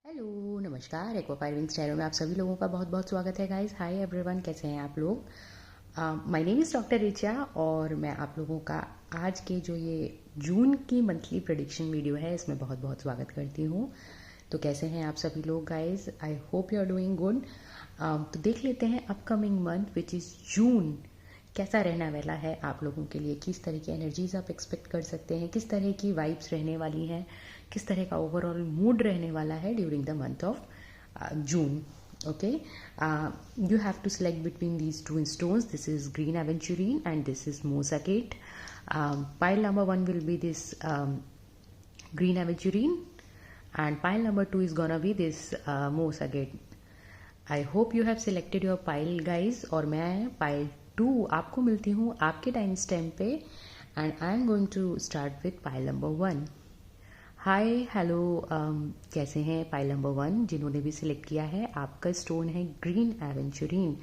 Hello नमस्कार aqua wings channel में आप सभी लोगों का बहुत बहुत स्वागत है गाइस। हाय एवरीवन, कैसे हैं आप लोग। My name is doctor Richa और मैं आप लोगों का आज के जो ये जून की मंथली प्रेडिक्शन वीडियो है इसमें बहुत बहुत स्वागत करती हूँ। तो कैसे हैं आप सभी लोग guys, I hope you are doing good. तो देख लेते हैं upcoming month which is June कैसा रहने वाला है आप लोगों के लिए, किस तरह की एनर्जीज आप एक्सपेक्ट कर सकते हैं, किस तरह की वाइब्स रहने वाली हैं, किस तरह का ओवरऑल मूड रहने वाला है during the month of June. Okay, you have to select between these two stones. This is green aventurine and this is mosagate. Pile number 1 will be this green aventurine and pile number 2 is gonna be this mosagate. I hope you have selected your pile guys. और मैं pile 2 आपको मिलती हूँ आपके time stamp पे and I am going to start with pile number 1. Hi hello, कैसे हैं pile number 1 जिन्होंने भी सिलेक्ट किया है। आपका स्टोन है green aventurine.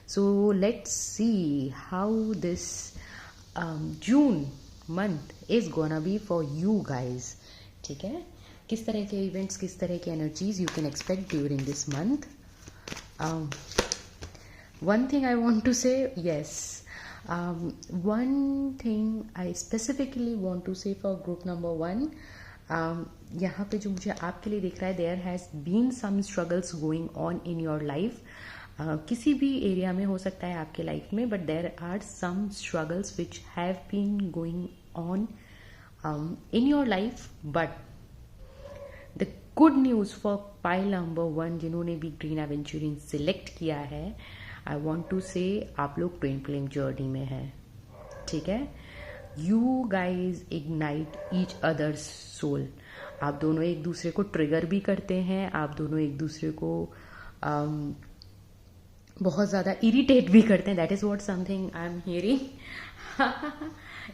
So let's see how this June month is gonna be for you guys. ठीक है, किस तरह के इवेंट्स, किस तरह के energies you can expect during this month. One thing I want to say, yes, one thing I specifically want to say for group number 1, यहाँ पे जो मुझे आपके लिए दिख रहा है, there has been some struggles going on in your life. किसी भी एरिया में हो सकता है आपके लाइफ में, but there are some struggles which have been going on in your life. But the good news for pile number 1 जिन्होंने भी ग्रीन एवेंचुरीन सिलेक्ट किया है, आई वॉन्ट टू से आप लोग ट्विन फ्लेम जर्नी में है। ठीक है, you guys ignite each others soul. आप दोनों एक दूसरे को ट्रिगर भी करते हैं, आप दोनों एक दूसरे को बहुत ज़्यादा इरिटेट भी करते हैं। That is what something I am hearing.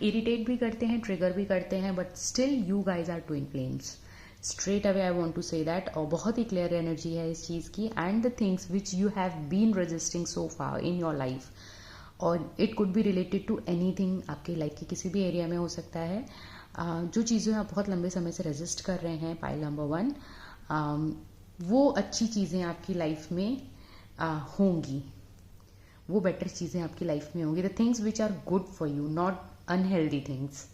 Irritate भी करते हैं, ट्रिगर भी करते हैं, but still you guys are twin flames. Straight away I want to say that. और बहुत ही क्लियर एनर्जी है इस चीज़ की। And the things which you have been resisting so far in your life, और it could be related to anything, आपके life के किसी भी एरिया में हो सकता है। जो चीज़ें आप बहुत लंबे समय से रेजिस्ट कर रहे हैं पाइल नंबर 1, वो अच्छी चीज़ें आपकी लाइफ में होंगी, वो बेटर चीज़ें आपकी लाइफ में होंगी। The things which are good for you, not unhealthy things.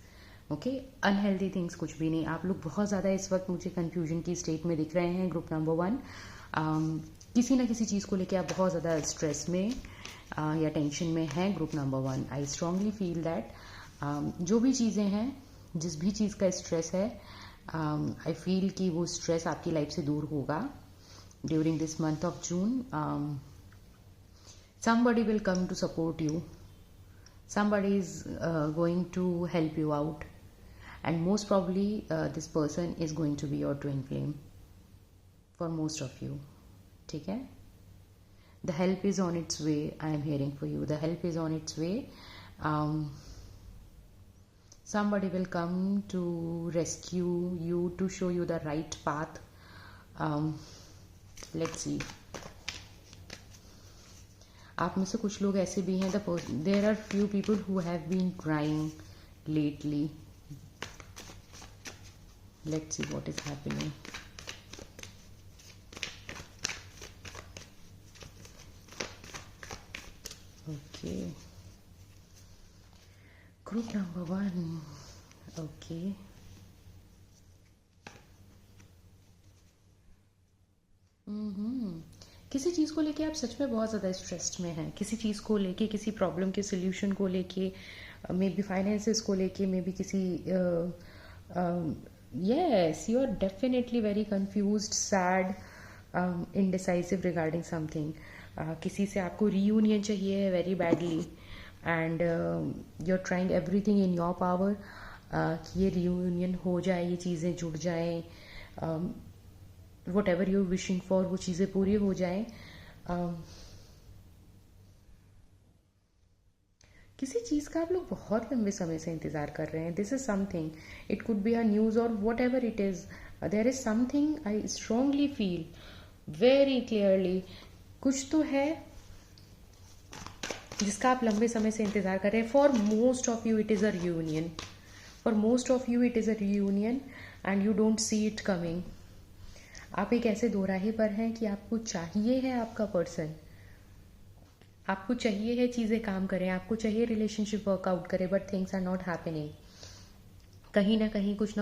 Okay, unhealthy things कुछ भी नहीं। आप लोग बहुत ज़्यादा इस वक्त मुझे कन्फ्यूजन की स्टेट में दिख रहे हैं ग्रुप नंबर 1। किसी ना किसी चीज़ को लेके आप बहुत ज़्यादा स्ट्रेस में या टेंशन में है group number 1। I strongly feel that जो भी चीज़ें हैं, जिस भी चीज़ का स्ट्रेस है, आई फील कि वो स्ट्रेस आपकी लाइफ से दूर होगा during this month of June. somebody will come to support you, somebody is going to help you out, and most probably this person is going to be your twin flame for most of you. ठीक है, the help is on its way. I am hearing for you, the help is on its way. Somebody will come to rescue you, to show you the right path. Let's see. आप में से कुछ लोग ऐसे भी हैं, there are few people who have been crying lately. Let's see what is happening. Okay, group number 1. Okay, किसी चीज़ को लेके आप सच में बहुत ज़्यादा स्ट्रेस्ड में हैं, किसी चीज़ को लेके, किसी प्रॉब्लम के सोल्यूशन को लेके, मे बी फाइनेंसेस को लेके, मे बी किसी yes, you are definitely very confused, sad, indecisive regarding something. किसी से आपको reunion चाहिए very badly and you're trying everything in your power कि ये reunion हो जाए, ये चीज़ें जुड़ जाएं, whatever you're wishing for वो चीज़ें पूरी हो जाएं। किसी चीज़ का आप लोग बहुत लंबे समय से इंतज़ार कर रहे हैं। This is something, it could be a news और whatever it is, there is something I strongly feel very clearly. कुछ तो है जिसका आप लंबे समय से इंतज़ार कर रहे हैं। For most of you it is a reunion, for most of you it is a reunion and you don't see it coming. आप एक ऐसे दोराहे पर हैं कि आपको चाहिए है आपका पर्सन, आपको चाहिए है चीज़ें काम करें, आपको चाहिए रिलेशनशिप वर्कआउट करे, but things are not happening. कहीं ना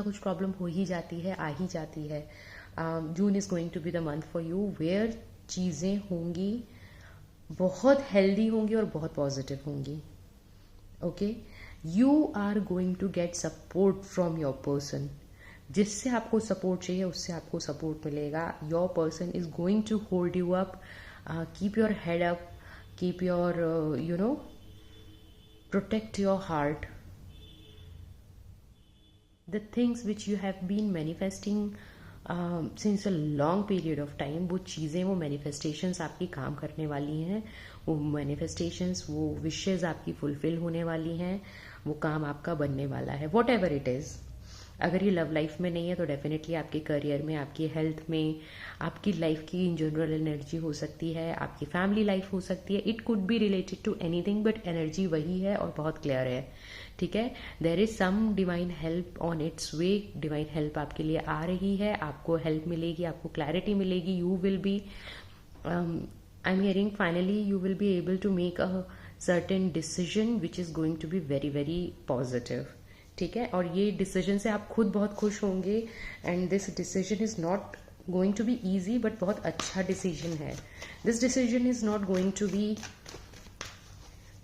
कुछ प्रॉब्लम हो ही जाती है, आ ही जाती है। June is going to be the month for you where चीज़ें होंगी, बहुत हेल्दी होंगी और बहुत पॉजिटिव होंगी। Okay, you are going to get support from your person. जिससे आपको सपोर्ट चाहिए उससे आपको सपोर्ट मिलेगा। Your person is going to hold you up, keep your head up, keep your protect your heart. The things which you have been manifesting since a long period of time, वो चीज़ें, वो manifestations आपकी काम करने वाली हैं। वो manifestations, वो wishes आपकी fulfill होने वाली हैं। वो काम आपका बनने वाला है, वॉट एवर इट इज़। अगर ये लव लाइफ में नहीं है तो डेफिनेटली आपके करियर में, आपकी हेल्थ में, आपकी लाइफ की इन जनरल एनर्जी हो सकती है, आपकी फैमिली लाइफ हो सकती है। It could be related to anything, but energy वही है और बहुत क्लियर है। ठीक है, there is some divine help on its way. Divine help आपके लिए आ रही है, आपको हेल्प मिलेगी, आपको क्लैरिटी मिलेगी। You will be, I am hearing finally you will be able to make a certain decision which is going to be very very positive. ठीक है, और ये डिसीजन से आप खुद बहुत खुश होंगे। And this decision is not going to be easy, but बहुत अच्छा डिसीजन है। This decision is not going to be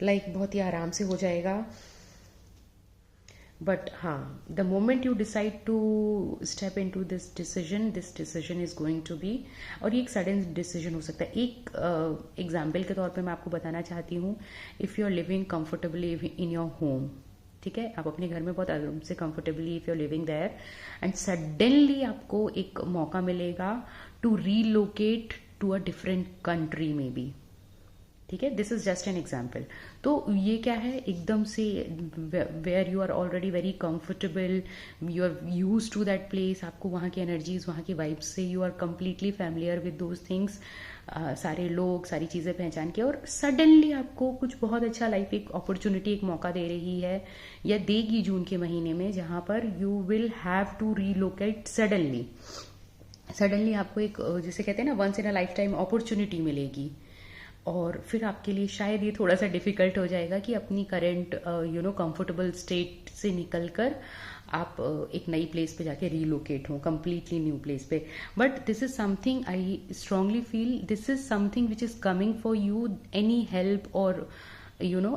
like बहुत ही आराम से हो जाएगा, बट हाँ, the moment you decide to step in to this decision is going to be, और ये एक सडन डिसीजन हो सकता है। एक एग्जाम्पल के तौर पे मैं आपको बताना चाहती हूँ, if you are living comfortably in your home, ठीक है, आप अपने घर में बहुत आराम से comfortably if you are living there, and suddenly आपको एक मौका मिलेगा to relocate to a different country में बी। ठीक है, this is just an example. तो ये क्या है, एकदम से where you are already very comfortable, you are use to that place, आपको वहाँ की एनर्जीज, वहाँ की वाइब्स से you are completely familiar with those things, सारे लोग, सारी चीज़ें पहचान के, और सडनली आपको कुछ बहुत अच्छा लाइफ, एक अपॉर्चुनिटी, एक मौका दे रही है या देगी जून के महीने में, जहाँ पर you will have to relocate suddenly. Suddenly आपको एक, जिसे कहते हैं ना, once in a lifetime opportunity मिलेगी। और फिर आपके लिए शायद ये थोड़ा सा डिफिकल्ट हो जाएगा कि अपनी करंट कंफर्टेबल स्टेट से निकल कर आप एक नई प्लेस पे जाके रीलोकेट हो, कंप्लीटली न्यू प्लेस पे। But this is something, I strongly feel this is something which is coming for you. Any help और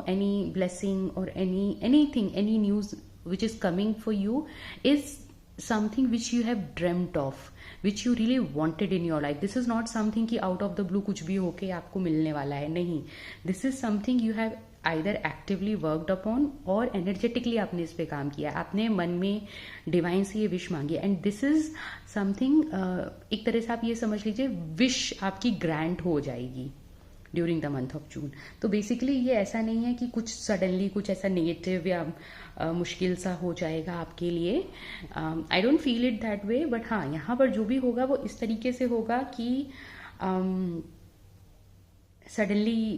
any blessing or anything, any news which is coming for you is something which you have dreamt of, which you really wanted in your life. This is not something कि out of the blue कुछ भी होके आपको मिलने वाला है, नहीं। This is something you have either actively worked upon और energetically आपने इस पे काम किया, आपने मन में डिवाइन से ये विश मांगी, एंड दिस इज समथिंग, एक तरह से आप ये समझ लीजिए विश आपकी ग्रांट हो जाएगी during the month of June. तो बेसिकली ये ऐसा नहीं है कि कुछ सडनली कुछ ऐसा नेगेटिव या मुश्किल सा हो जाएगा आपके लिए। I don't feel it that way, but हाँ, यहाँ पर जो भी होगा वो इस तरीके से होगा कि सडनली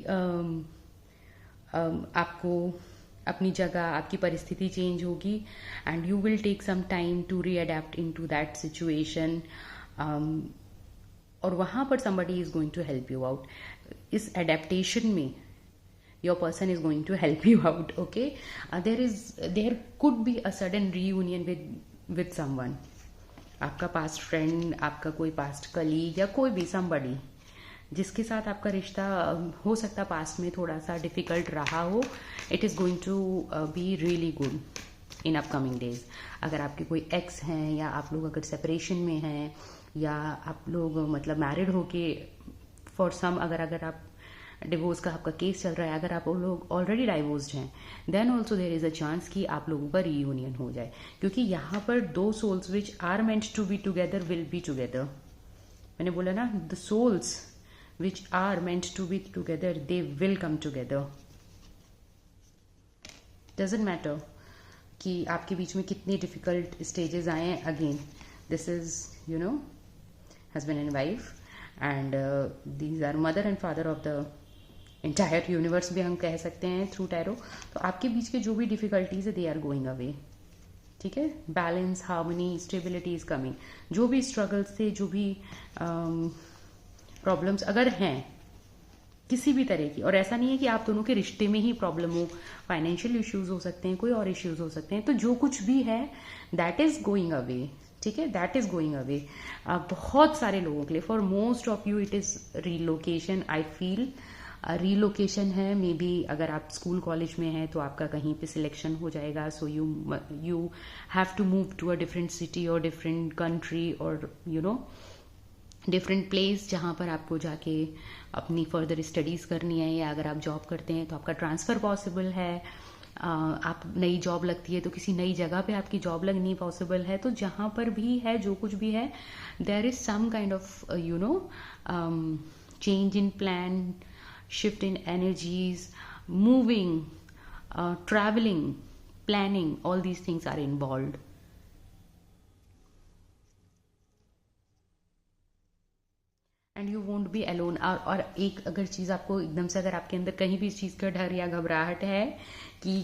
आपको अपनी जगह, आपकी परिस्थिति चेंज होगी, and you will take some time to readapt into that situation, और वहां पर somebody is going to help you out. इस एडेप्टेशन में your person is going to help you out. Okay, there could be a sudden reunion with someone. आपका past friend, आपका कोई past colleague, या कोई भी somebody जिसके साथ आपका रिश्ता हो सकता पास्ट में थोड़ा सा डिफिकल्ट रहा हो, it is going to be really good in upcoming days. अगर आपके कोई एक्स हैं, या आप लोग अगर सेपरेशन में हैं, या आप लोग मतलब मैरिड होके फॉर सम, अगर आप डिवोर्स का आपका केस चल रहा है, अगर आप लोग ऑलरेडी डाइवोर्स्ड हैं, then also there is a chance कि आप लोगों का रीयूनियन हो जाए, क्योंकि यहाँ पर दो souls which are meant to be together will be together. मैंने बोला ना, the souls which are meant to be together, they will come together. Doesn't matter कि आपके बीच में कितने डिफिकल्ट स्टेजेस आए हैं। Again, this is husband and wife, and these are mother and father of the entire universe भी हम कह सकते हैं थ्रू टैरो। तो आपके बीच के जो भी डिफिकल्टीज है, दे आर गोइंग अवे। ठीक है, balance, harmony, stability is coming. जो भी स्ट्रगल्स थे, जो भी प्रॉब्लम्स अगर हैं किसी भी तरह की, और ऐसा नहीं है कि आप दोनों के रिश्ते में ही प्रॉब्लम हो, फाइनेंशियल इश्यूज हो सकते हैं, कोई और इश्यूज हो सकते हैं, तो जो कुछ भी है दैट इज गोइंग अवे। ठीक है, दैट इज गोइंग अवे। बहुत सारे लोगों के लिए, for most of you it is relocation. I feel relocation है, मे बी अगर आप स्कूल कॉलेज में हैं तो आपका कहीं पे सिलेक्शन हो जाएगा, so you have to move to a different city और डिफरेंट कंट्री और डिफरेंट प्लेस जहाँ पर आपको जाके अपनी फर्दर स्टडीज़ करनी है, या अगर आप जॉब करते हैं तो आपका ट्रांसफ़र पॉसिबल है। आप नई जॉब लगती है तो किसी नई जगह पे आपकी जॉब लगनी पॉसिबल है। तो जहाँ पर भी है, जो कुछ भी है, there is some kind of change in plan, shift in energies, moving, traveling, planning, all these things are involved. And you won't be alone. और एक अगर चीज़ आपको एकदम से, अगर आपके अंदर कहीं भी इस चीज़ का डर या घबराहट है कि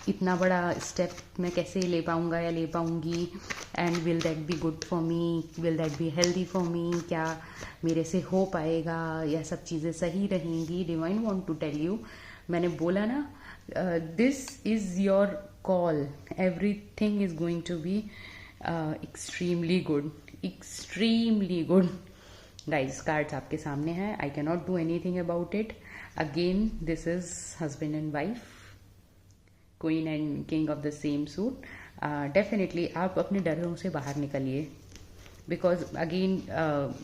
इतना बड़ा स्टेप मैं कैसे ले पाऊंगा या ले पाऊंगी, and will that be good for me, will that be healthy for me, क्या मेरे से हो पाएगा, या सब चीज़ें सही रहेंगी, divine want to tell you, मैंने बोला ना, this is your call, everything is going to be extremely good, extremely good. Guys, cards आपके सामने हैं, I can not do anything about it. Again this is husband and wife, queen and king of the same suit. Definitely आप अपने डरों से बाहर निकलिए, because again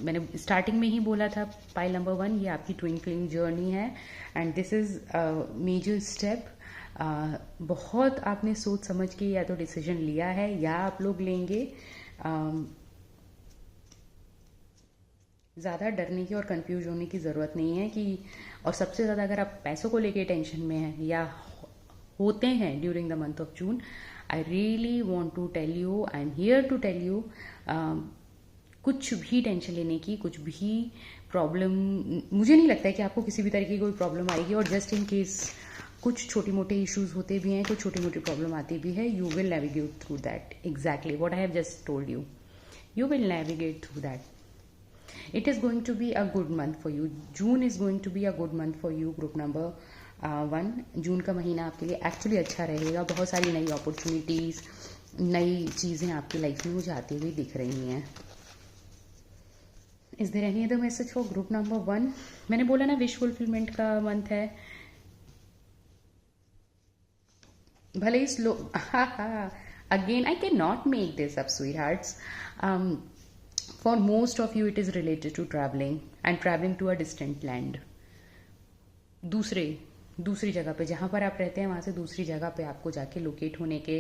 मैंने starting में ही बोला था, पाइल नंबर 1 ये आपकी ट्विन फ्लेम जर्नी है, and this is major step. बहुत आपने सोच समझ के या तो डिसीजन लिया है या आप लोग लेंगे। ज़्यादा डरने की और कंफ्यूज होने की ज़रूरत नहीं है कि, और सबसे ज़्यादा अगर आप पैसों को लेके टेंशन में हैं या होते हैं during the month of June, I really want to tell you, I am here to tell you, कुछ भी टेंशन लेने की, कुछ भी प्रॉब्लम, मुझे नहीं लगता है कि आपको किसी भी तरह की कोई प्रॉब्लम आएगी। और जस्ट इन केस कुछ छोटे मोटे इश्यूज होते भी हैं, कुछ छोटी मोटी प्रॉब्लम आती भी है, you will navigate through that, exactly what I have just told you, you will navigate through that. It is going to be a good month for you. June is going to be a good month for you, group number 1. June का महीना आपके लिए actually अच्छा रहेगा। बहुत सारी नई opportunities, नई चीज़ें आपकी लाइफ में मुझे आती हुई दिख रही हैं। Is there any other message for group number 1? मैंने बोला ना, विश फुलफिलमेंट का मंथ है, भले ही slow. Again, I cannot make this up, sweethearts. For most of you, it is related to traveling and traveling to a distant land. दूसरी जगह पे, जहाँ पर आप रहते हैं वहाँ से दूसरी जगह पे आपको जाके लोकेट होने के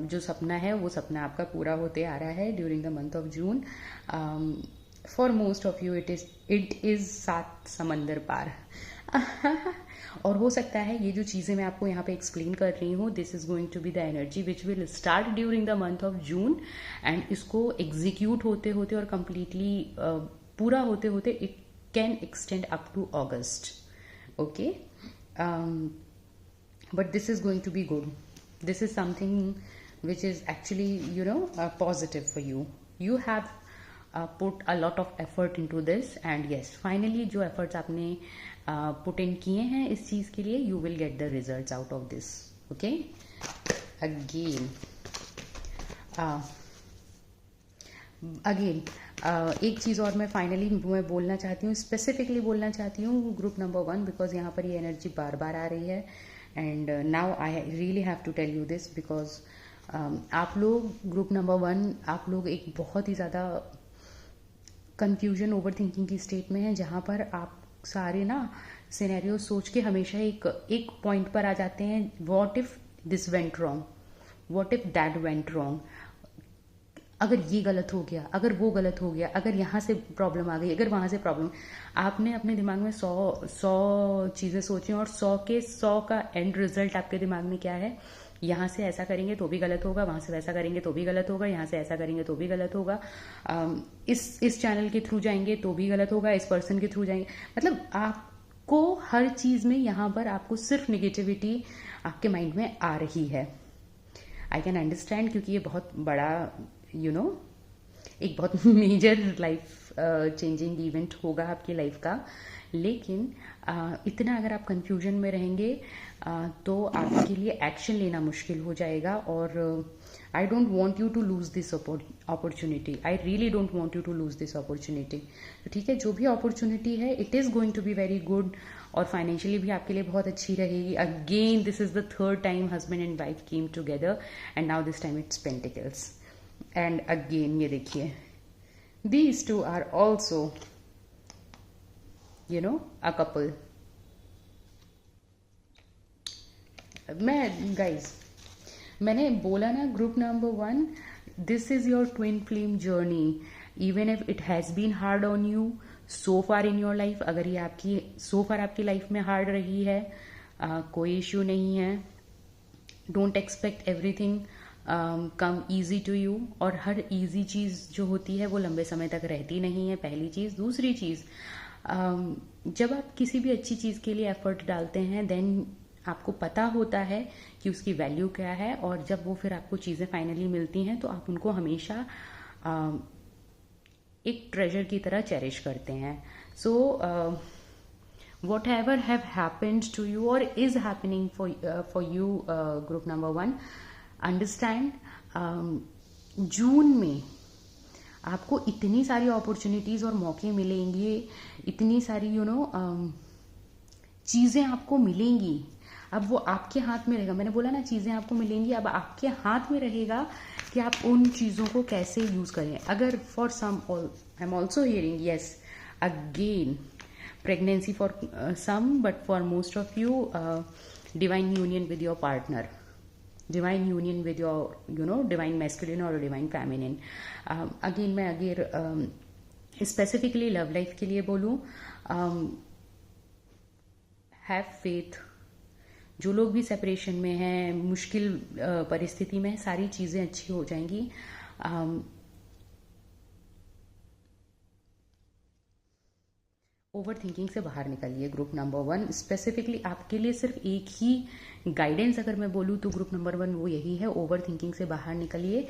जो सपना है, वो सपना आपका पूरा होते आ रहा है during the month of June. For most of you it is 7 समंदर पार। और हो सकता है ये जो चीज़ें मैं आपको यहाँ पे एक्सप्लेन कर रही हूँ, this is going to be the energy which will start during the month of June, and इसको एग्जीक्यूट होते होते और कंप्लीटली पूरा होते होते it can extend up to August. Okay, but this is going to be good. This is something which is actually positive for you. You have put a lot of effort into this, and yes, finally जो efforts आपने put in किए हैं इस चीज़ के लिए, you will get the results out of this. Okay, again एक चीज़ और मैं फाइनली बोलना चाहती हूँ, स्पेसिफिकली बोलना चाहती हूँ ग्रुप नंबर 1, बिकॉज यहाँ पर ये एनर्जी बार बार आ रही है, and now I really have to tell you this, because आप लोग ग्रुप नंबर 1, आप लोग एक बहुत ही ज़्यादा कंफ्यूजन, ओवर थिंकिंग की स्टेट में हैं, जहाँ पर आप सारे ना सिनेरियो सोच के हमेशा एक पॉइंट पर आ जाते हैं, what if this went wrong, what if that went wrong, अगर ये गलत हो गया, अगर वो गलत हो गया, अगर यहाँ से प्रॉब्लम आ गई, अगर वहाँ से प्रॉब्लम। आपने अपने दिमाग में 100 चीज़ें सोची और 100 के 100 का एंड रिजल्ट आपके दिमाग में क्या है, यहाँ से ऐसा करेंगे तो भी गलत होगा, वहाँ से वैसा करेंगे तो भी गलत होगा, यहाँ से ऐसा करेंगे तो भी गलत होगा, इस चैनल के थ्रू जाएंगे तो भी गलत होगा, इस पर्सन के थ्रू जाएंगे, मतलब आपको हर चीज़ में यहाँ पर आपको सिर्फ निगेटिविटी आपके माइंड में आ रही है। आई कैन अंडरस्टैंड, क्योंकि ये बहुत बड़ा एक बहुत मेजर लाइफ चेंजिंग इवेंट होगा आपकी लाइफ का। लेकिन इतना अगर आप कंफ्यूजन में रहेंगे तो आपके लिए एक्शन लेना मुश्किल हो जाएगा। और I don't want you to lose this opportunity, I really don't want you to lose this opportunity. तो ठीक है, जो भी अपॉर्चुनिटी है it is going to be very good, और फाइनेंशियली भी आपके लिए बहुत अच्छी रहेगी। Again this is the third time husband and wife came together, and now this time it's pentacles. And again ये देखिए, these two are also a couple। मैंने बोला ना, group number 1, this is your twin flame journey, even if it has been hard on you so far in your life. अगर ये आपकी सो फार आपकी life में हार्ड रही है, कोई इश्यू नहीं है। Don't expect everything come easy to you, और हर ईजी चीज़ जो होती है वो लंबे समय तक रहती नहीं है, पहली चीज़। दूसरी चीज़, जब आप किसी भी अच्छी चीज़ के लिए एफर्ट डालते हैं देन आपको पता होता है कि उसकी वैल्यू क्या है, और जब वो फिर आपको चीज़ें फाइनली मिलती हैं तो आप उनको हमेशा एक ट्रेजर की तरह चेरिश करते हैं। So whatever have happened to you और is happening for you group number 1, understand, June में आपको इतनी सारी अपॉर्चुनिटीज और मौके मिलेंगे, इतनी सारी चीजें आपको मिलेंगी। अब वो आपके हाथ में रहेगा, मैंने बोला ना चीजें आपको मिलेंगी, अब आपके हाथ में रहेगा कि आप उन चीजों को कैसे यूज करें। अगर for some, I am also hearing, yes again pregnancy for some, but for most of you divine union with your partner, divine union with your divine masculine or divine feminine। अगेन मैं अगर specifically love life के लिए बोलूँ, have faith. जो लोग भी separation में हैं, मुश्किल परिस्थिति में, सारी चीज़ें अच्छी हो जाएंगी। ओवर थिंकिंग से बाहर निकलिए ग्रुप नंबर 1। स्पेसिफिकली आपके लिए सिर्फ एक ही गाइडेंस अगर मैं बोलूँ तो ग्रुप नंबर 1 वो यही है, ओवर थिंकिंग से बाहर निकलिए।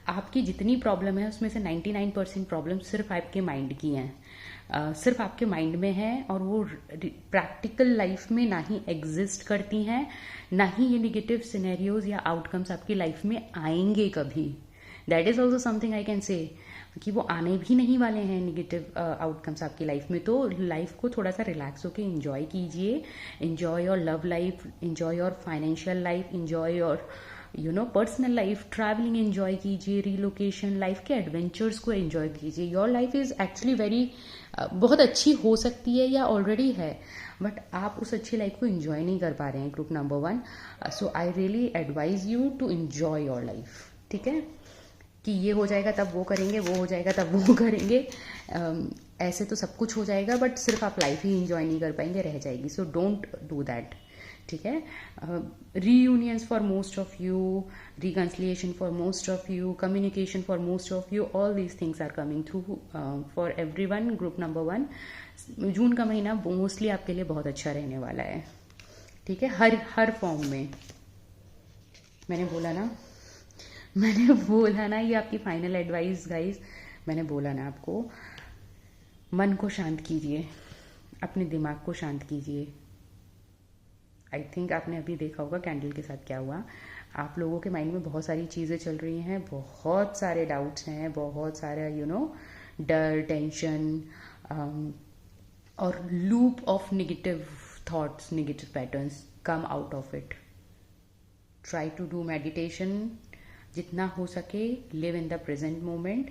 आपकी जितनी प्रॉब्लम है उसमें से 99% प्रॉब्लम सिर्फ आपके माइंड की हैं, सिर्फ आपके माइंड में है, और वो प्रैक्टिकल लाइफ में ना ही एग्जिस्ट करती हैं, ना ही ये निगेटिव सिनेरियोज या आउटकम्स आपकी लाइफ में आएंगे कभी। That is also something I can say, कि वो आने भी नहीं वाले हैं निगेटिव आउटकम्स आपकी लाइफ में। तो लाइफ को थोड़ा सा रिलैक्स होकर इंजॉय कीजिए, enjoy your love life, enjoy your financial life, enjoy your personal life, travelling enjoy कीजिए, रिलोकेशन, लाइफ के एडवेंचर्स को एंजॉय कीजिए। Your life is actually very बहुत अच्छी हो सकती है या ऑलरेडी है, बट आप उस अच्छी लाइफ को एंजॉय नहीं कर पा रहे हैं group number 1। So I really advise you to enjoy your life. ठीक है, कि ये हो जाएगा तब वो करेंगे, वो हो जाएगा तब वो करेंगे, ऐसे तो सब कुछ हो जाएगा बट सिर्फ आप लाइफ ही इंजॉय नहीं कर पाएंगे, रह जाएगी। So don't do that. ठीक है, reunions for most of you, reconciliation for most of you, communication for most of you, all these things are coming through for everyone. Group number 1, June का महीना mostly आपके लिए बहुत अच्छा रहने वाला है। ठीक है, हर फॉर्म में। मैंने बोला ना ये आपकी फाइनल एडवाइस गाइस। मैंने बोला ना आपको, मन को शांत कीजिए, अपने दिमाग को शांत कीजिए। आई थिंक आपने अभी देखा होगा कैंडल के साथ क्या हुआ। आप लोगों के माइंड में बहुत सारी चीज़ें चल रही हैं, बहुत सारे डाउट्स हैं, बहुत सारे डर, टेंशन और loop of negative thoughts, negative patterns. Come out of it, try to do meditation जितना हो सके, live in the present moment.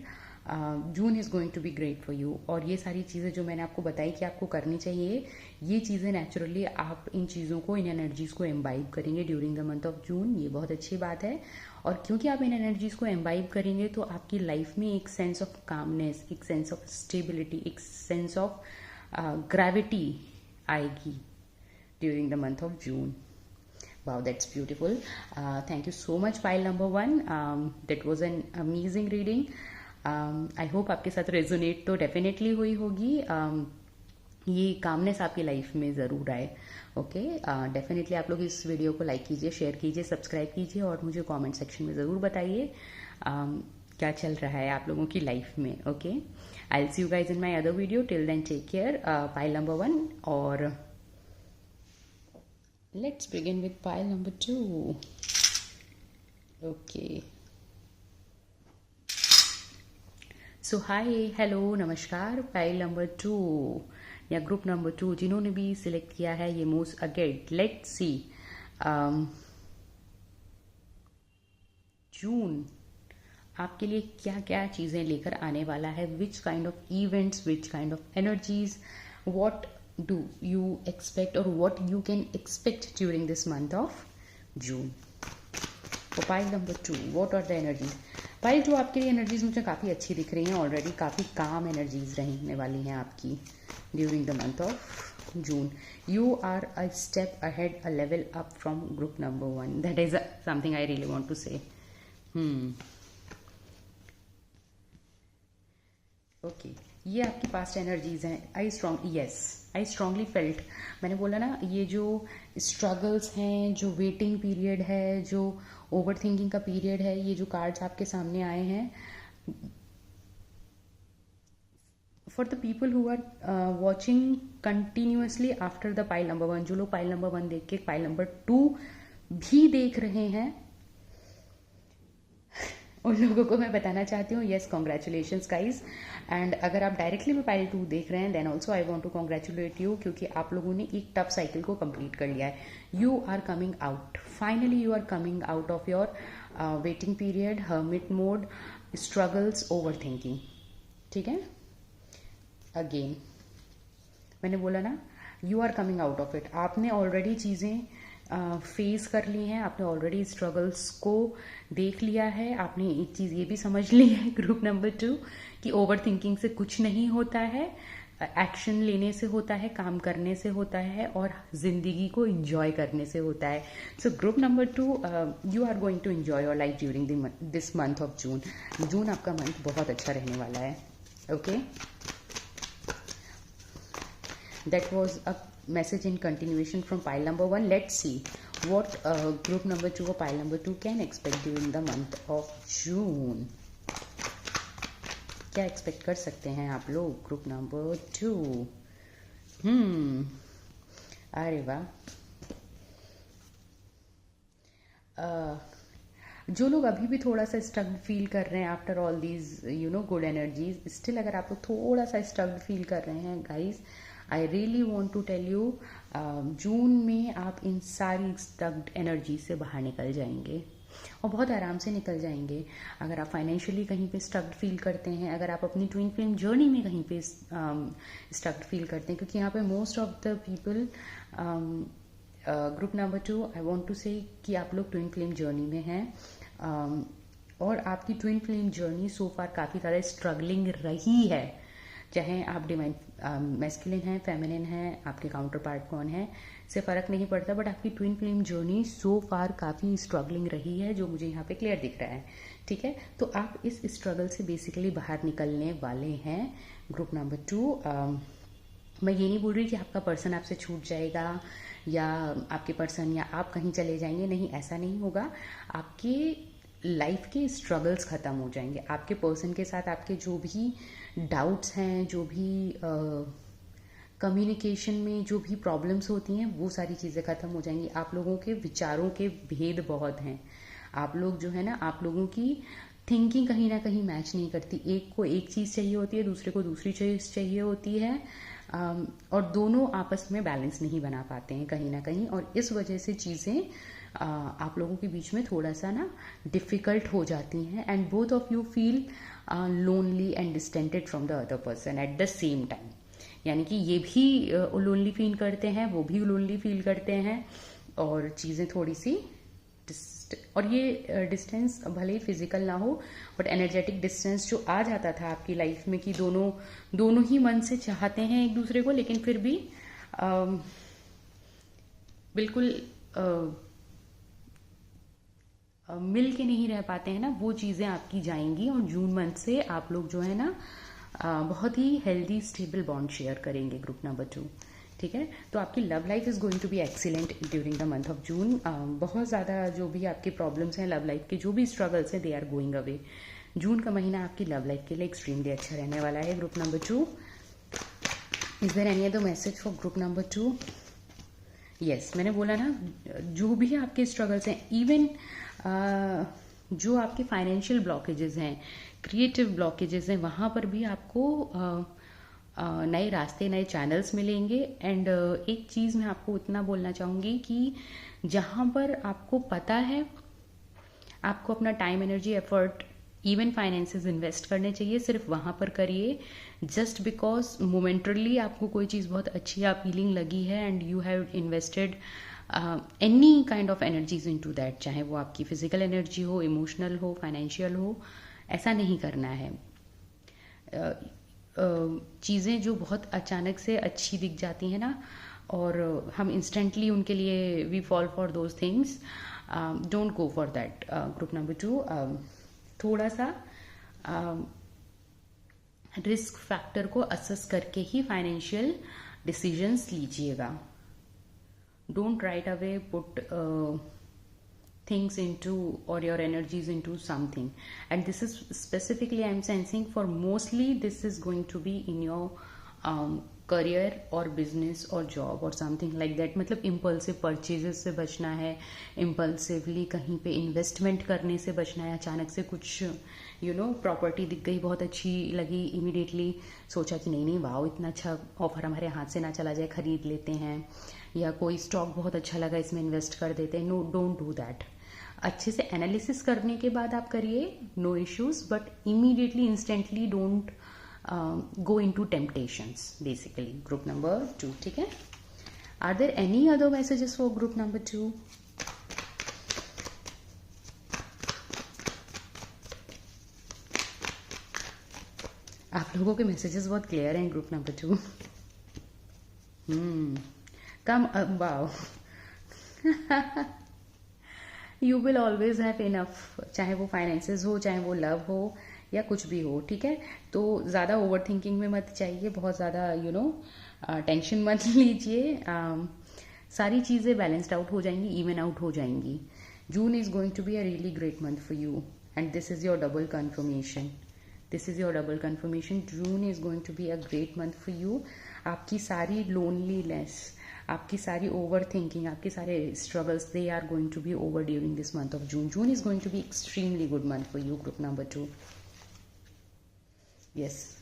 June is going to be great for you. और ये सारी चीज़ें जो मैंने आपको बताई कि आपको करनी चाहिए, ये चीज़ें नेचुरली आप इन चीज़ों को, इन एनर्जीज़ को एम्बाइब करेंगे ड्यूरिंग द मंथ ऑफ जून। ये बहुत अच्छी बात है। और क्योंकि आप इन एनर्जीज़ को एम्बाइब करेंगे तो आपकी लाइफ में एक सेंस ऑफ कामनेस, एक सेंस ऑफ स्टेबिलिटी, एक सेंस ऑफ ग्रेविटी आएगी during the month of June. Wow, that's beautiful. Thank you so much, pile number 1. That was an amazing reading. I hope आपके साथ resonate तो definitely हुई होगी। ये calmness आपकी लाइफ में ज़रूर आए। ओके, डेफिनेटली आप लोग इस वीडियो को लाइक कीजिए, शेयर कीजिए, सब्सक्राइब कीजिए और मुझे कमेंट सेक्शन में ज़रूर बताइए क्या चल रहा है आप लोगों की लाइफ में। Okay, I will see you guys in my other video. Till then take care. Pile number 1 और let's begin with pile number 2। Okay, so hi, hello, नमस्कार। पाइल नंबर 2 या ग्रुप नंबर 2 जिन्होंने भी सिलेक्ट किया है, ये moves again. Let's see June आपके लिए क्या क्या चीज़ें लेकर आने वाला है। Which kind of events, which kind of energies, what do you expect और what you can expect during this month of June. तो pile number 2, what are the energies. Pile 2 आपके लिए एनर्जीज मुझे काफ़ी अच्छी दिख रही हैं ऑलरेडी। काफ़ी काम एनर्जीज रहने वाली हैं आपकी during the month of June. You are a step ahead, a level up from group number 1। That is something I really want to say. Okay, ये आपकी पास्ट एनर्जीज हैं। आई स्ट्रांगली फेल्ट, मैंने बोला ना, ये जो स्ट्रगल्स हैं, जो वेटिंग पीरियड है, जो ओवर थिंकिंग का पीरियड है, ये जो कार्ड्स आपके सामने आए हैं, for the people who are watching continuously after the pile number 1, जो लोग पाइल नंबर 1 देख के पाइल नंबर 2 भी देख रहे हैं, उन लोगों को मैं बताना चाहती हूँ, यस, कॉन्ग्रेचुलेशंस गाइज। एंड अगर आप डायरेक्टली में पाइल 2 देख रहे हैं, then also I want to congratulate you, क्योंकि आप लोगों ने एक टफ साइकिल को कंप्लीट कर लिया है। You are coming out, finally you are coming out of your waiting period, hermit mode, struggles, over thinking. ठीक है, अगेन मैंने बोला ना, you are coming out of it. आपने ऑलरेडी चीज़ें फेस कर ली हैं, आपने ऑलरेडी स्ट्रगल्स को देख लिया है। आपने एक चीज़ ये भी समझ ली है ग्रुप नंबर 2 कि ओवर थिंकिंग से कुछ नहीं होता है, एक्शन लेने से होता है, काम करने से होता है और ज़िंदगी को इंजॉय करने से होता है। So group number 2, you are going to enjoy your life during this month of June. June आपका मंथ बहुत अच्छा रहने वाला है। Okay, that was a message in continuation from pile number 1. Let's see what group number 2 or pile number 2 can expect during the month of June. क्या expect कर सकते हैं आप लोग ग्रुप नंबर 2? अरे वाह, जो लोग अभी भी थोड़ा सा स्ट्रगल फील कर रहे हैं after all these good energies, still अगर आप लोग थोड़ा सा स्ट्रगल फील कर रहे हैं guys, I really want to tell you, June में आप इन सारी स्टक्ड एनर्जी से बाहर निकल जाएंगे और बहुत आराम से निकल जाएंगे। अगर आप फाइनेंशियली कहीं पे स्टक्ड फील करते हैं, अगर आप अपनी ट्विन फ्लेम जर्नी में कहीं पे स्टक्ड फील करते हैं, क्योंकि यहाँ पे most of the people, group number 2, I want to say कि आप लोग ट्विन फ्लेम जर्नी में हैं और आपकी ट्विन फ्लेम जर्नी सो फार काफ़ी ज़्यादा स्ट्रगलिंग रही है। चाहे आप डिवाइन मैस्कुलिन हैं, फेमिनिन हैं, आपके काउंटर पार्ट कौन है, से फ़र्क नहीं पड़ता, बट आपकी ट्विन फ्लेम जर्नी सो फार काफ़ी स्ट्रगलिंग रही है, जो मुझे यहाँ पे क्लियर दिख रहा है। ठीक है, तो आप इस स्ट्रगल से बेसिकली बाहर निकलने वाले हैं ग्रुप नंबर 2। मैं ये नहीं बोल रही कि आपका पर्सन आपसे छूट जाएगा या आपके पर्सन या आप कहीं चले जाएंगे, नहीं, ऐसा नहीं होगा। आपके लाइफ के स्ट्रगल्स ख़त्म हो जाएंगे। आपके पर्सन के साथ आपके जो भी डाउट्स हैं, जो भी कम्युनिकेशन में जो भी प्रॉब्लम्स होती हैं, वो सारी चीज़ें ख़त्म हो जाएंगी। आप लोगों के विचारों के भेद बहुत हैं। आप लोग जो है ना, आप लोगों की थिंकिंग कहीं ना कहीं मैच नहीं करती। एक को एक चीज़ चाहिए होती है, दूसरे को दूसरी चीज़ चाहिए होती है, और दोनों आपस में बैलेंस नहीं बना पाते हैं कहीं ना कहीं, और इस वजह से चीज़ें आप लोगों के बीच में थोड़ा सा ना डिफ़िकल्ट हो जाती हैं, and both of you feel lonely and distanted from the other person at the same time. यानी कि ये भी लोनली फील करते हैं, वो भी लोनली फील करते हैं, और चीज़ें थोड़ी सी और ये डिस्टेंस भले ही फिजिकल ना हो, बट एनर्जेटिक डिस्टेंस जो आ जाता था आपकी लाइफ में कि दोनों ही मन से चाहते हैं एक दूसरे को, लेकिन फिर भी बिल्कुल मिल के नहीं रह पाते हैं ना, वो चीज़ें आपकी जाएंगी। और जून मंथ से आप लोग जो है ना बहुत ही हेल्दी स्टेबल बॉन्ड शेयर करेंगे ग्रुप नंबर 2। ठीक है, तो आपकी love life is going to be excellent during the month of June. बहुत ज़्यादा जो भी आपके प्रॉब्लम्स हैं लव लाइफ के, जो भी स्ट्रगल्स हैं, दे आर गोइंग अवे। जून का महीना आपकी लव लाइफ के लिए एक्सट्रीमली अच्छा रहने वाला है group number 2। Is there any other message for group number 2? Yes, मैंने बोला ना, जो भी आपके स्ट्रगल्स हैं, इवन जो आपके फाइनेंशियल ब्लॉकेजेस हैं, क्रिएटिव ब्लॉकेजेस हैं, वहाँ पर भी आपको नए रास्ते, नए चैनल्स मिलेंगे। एंड एक चीज़ मैं आपको इतना बोलना चाहूँगी कि जहाँ पर आपको पता है आपको अपना time, energy, effort, even finances invest करने चाहिए, सिर्फ वहाँ पर करिए। जस्ट बिकॉज मोमेंटरली आपको कोई चीज़ बहुत अच्छी अपीलिंग लगी है and you have invested any kind of energies into that, चाहे वो आपकी फिजिकल एनर्जी हो, इमोशनल हो, फाइनेंशियल हो, ऐसा नहीं करना है। चीज़ें जो बहुत अचानक से अच्छी दिख जाती हैं ना, और हम इंस्टेंटली उनके लिए we fall for those things, don't go for that group number 2। थोड़ा सा रिस्क फैक्टर को असेस करके ही फाइनेंशियल डिसीजंस लीजिएगा। Don't right away put things into or your energies into something, and this is specifically I'm sensing for mostly this is going to be in your career or business or job or something like that। मतलब impulsive purchases से बचना है, impulsively कहीं पे investment करने से बचना है। अचानक से कुछ प्रॉपर्टी दिख गई, बहुत अच्छी लगी, immediately सोचा कि नहीं वाओ इतना अच्छा ऑफर हमारे हाथ से ना चला जाए, खरीद लेते हैं, या कोई स्टॉक बहुत अच्छा लगा इसमें इन्वेस्ट कर देते हैं। No, don't do that. अच्छे से एनालिसिस करने के बाद आप करिए, no issues, but immediately instantly don't go into temptations basically group number 2। ठीक है, are there any other messages for group number 2? आप लोगों के मैसेजेस बहुत क्लियर हैं group number 2। Come wow you will always have enough, चाहे वो finances हो, चाहे वो लव हो, या कुछ भी हो। ठीक है, तो ज़्यादा ओवर थिंकिंग में मत जाइए, बहुत ज़्यादा टेंशन मत लीजिए। सारी चीज़ें बैलेंस्ड आउट हो जाएंगी, इवन आउट हो जाएंगी। June is going to be a really great month for you and this is your double confirmation. This is your double confirmation. June is going to be a great month for you. आपकी सारी loneliness, आपकी सारी over thinking, आपके सारे struggles, they are going to be over during this month of June. June is going to be extremely good month for you group number 2। Yes,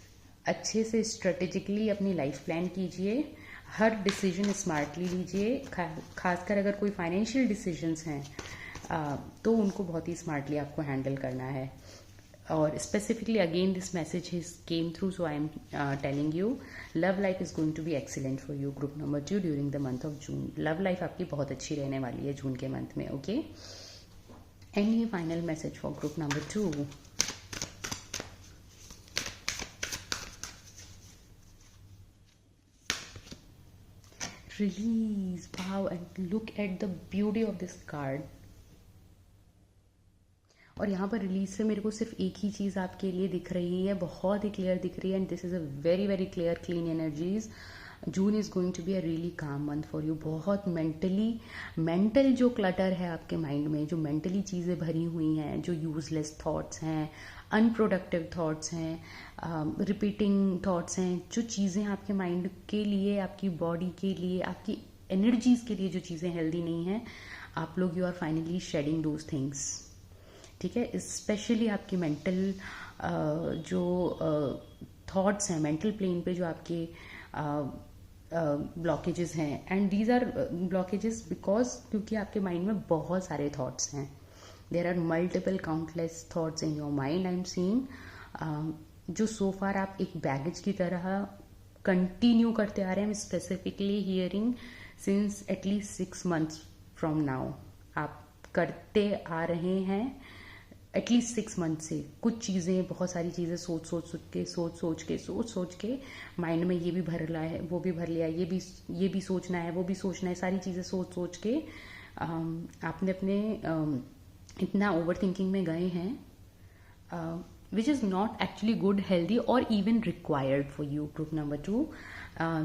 अच्छे से strategically अपनी life plan कीजिए, हर decision smartly लीजिए। खासकर अगर कोई फाइनेंशियल डिसीजंस हैं तो उनको बहुत ही स्मार्टली आपको हैंडल करना है। और specifically again this message is came through, so I am telling you, love life is going to be excellent for you group number 2 during the month of June. Love life आपकी बहुत अच्छी रहने वाली है जून के मंथ में। Okay, any final message for group number 2? Release, wow, and look at the beauty of this card। और यहाँ पर रिलीज से मेरे को सिर्फ एक ही चीज़ आपके लिए दिख रही है, बहुत ही क्लियर दिख रही है, and this is a very very clear clean energies. June is going to be a really calm month for you. बहुत मेंटल जो क्लटर है आपके माइंड में, जो मेंटली चीज़ें भरी हुई हैं, जो यूजलेस थॉट्स हैं, अनप्रोडक्टिव थॉट्स हैं, रिपीटिंग थॉट्स हैं, जो चीज़ें आपके माइंड के लिए, आपकी बॉडी के लिए, आपकी एनर्जीज के लिए जो चीज़ें हेल्दी नहीं हैं, आप लोग you are finally shedding those things. ठीक है, स्पेशली आपकी मेंटल जो थॉट्स हैं, मेंटल प्लेन पे जो आपके ब्लॉकेजेस हैं, and these are blockages because क्योंकि आपके माइंड में बहुत सारे थॉट्स हैं। There are multiple countless thoughts in your mind, I am seeing, जो सो फार आप एक बैगेज की तरह कंटिन्यू करते आ रहे हैं। Specifically hearing since at least 6 months from now आप करते आ रहे हैं, एटलीस्ट 6 months से। कुछ चीज़ें, बहुत सारी चीज़ें सोच के माइंड में ये भी भर रहा है, वो भी भर लिया, ये भी सोचना है, वो भी सोचना है, सारी चीज़ें सोच के आपने अपने इतना ओवर थिंकिंग में गए हैं। Which is not actually good, healthy और even required for you. Group number 2,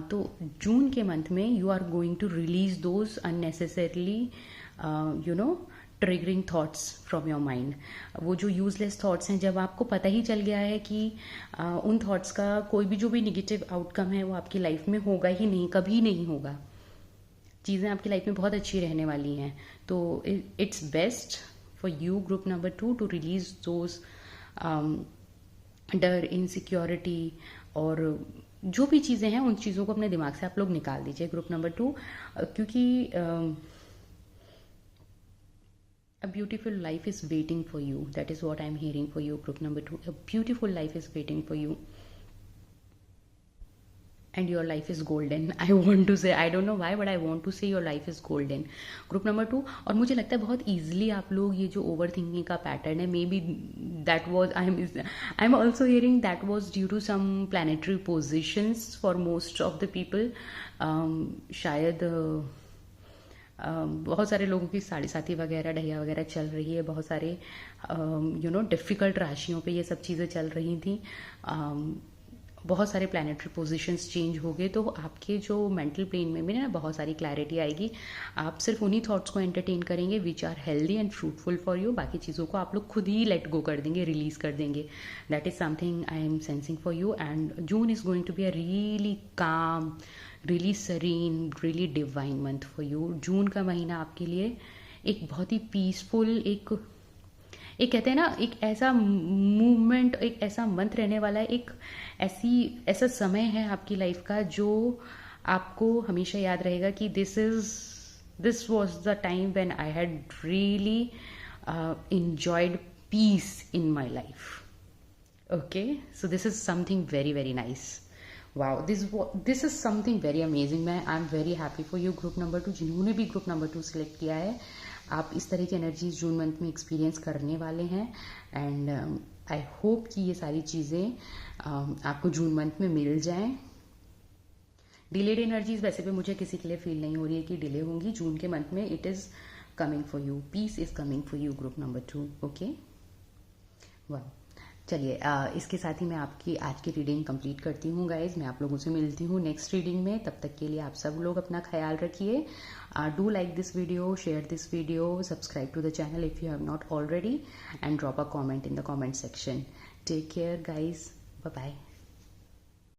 तो जून के मंथ में you are going to release those unnecessarily triggering thoughts from your mind. वो जो यूजलेस थॉट्स हैं, जब आपको पता ही चल गया है कि उन थॉट्स का कोई भी जो भी निगेटिव आउटकम है वो आपकी लाइफ में होगा ही नहीं, कभी नहीं होगा, चीज़ें आपकी लाइफ में बहुत अच्छी रहने वाली हैं। तो it's best for you group number 2 to release those डर, इनसिक्योरिटी और जो भी चीज़ें हैं उन चीज़ों को अपने दिमाग से आप लोग निकाल दीजिए ग्रुप नंबर 2, क्योंकि a beautiful life is waiting for you. That is what I'm hearing for you group number 2. A beautiful life is waiting for you and your life is golden. I want to say, I don't know why, but I want to say your life is golden group number 2. और मुझे लगता है बहुत easily आप लोग ये जो over thinking का पैटर्न है, maybe that was I am also hearing that was due to some planetary positions for most of the people. शायद बहुत सारे लोगों की साढ़े साथी वगैरह, ढैया वगैरह चल रही है, बहुत सारे डिफ़िकल्ट राशियों पे ये सब चीज़ें चल रही थी, बहुत सारे प्लानिटरी पोजीशंस चेंज हो गए, तो आपके जो मेंटल प्लेन में भी ना बहुत सारी क्लैरिटी आएगी। आप सिर्फ उन्हीं थॉट्स को एंटरटेन करेंगे which are healthy and fruitful for you, बाकी चीज़ों को आप लोग खुद ही लेट गो कर देंगे, रिलीज कर देंगे। That is something I am sensing for you and June is going to be a really calm, really serene, really divine month for you. June का महीना आपके लिए एक बहुत ही पीसफुल, एक कहते हैं ना, एक ऐसा मूवमेंट, एक ऐसा मंथ रहने वाला है, एक ऐसा समय है आपकी लाइफ का जो आपको हमेशा याद रहेगा कि this was the time when I had really enjoyed peace in my life. Okay, so this is something very very nice. Wow, this is something very amazing. I'm very happy for you group number 2, जिन्होंने भी group number 2 select किया है। आप इस तरह की energies June month में experience करने वाले हैं एंड आई होप कि ये सारी चीज़ें आपको जून मंथ में मिल जाएं। डिलेड एनर्जीज वैसे भी मुझे किसी के लिए फील नहीं हो रही है कि डिले होंगी जून के मंथ में। It is coming for you, peace is coming for you group number 2। Okay, वाह, चलिए इसके साथ ही मैं आपकी आज की रीडिंग कंप्लीट करती हूँ गाइज। मैं आप लोगों से मिलती हूँ नेक्स्ट रीडिंग में। तब तक के लिए आप सब लोग अपना ख्याल रखिए। Do like this video, share this video, subscribe to the channel if you have not already and drop a comment in the comment section. Take care guys, bye bye.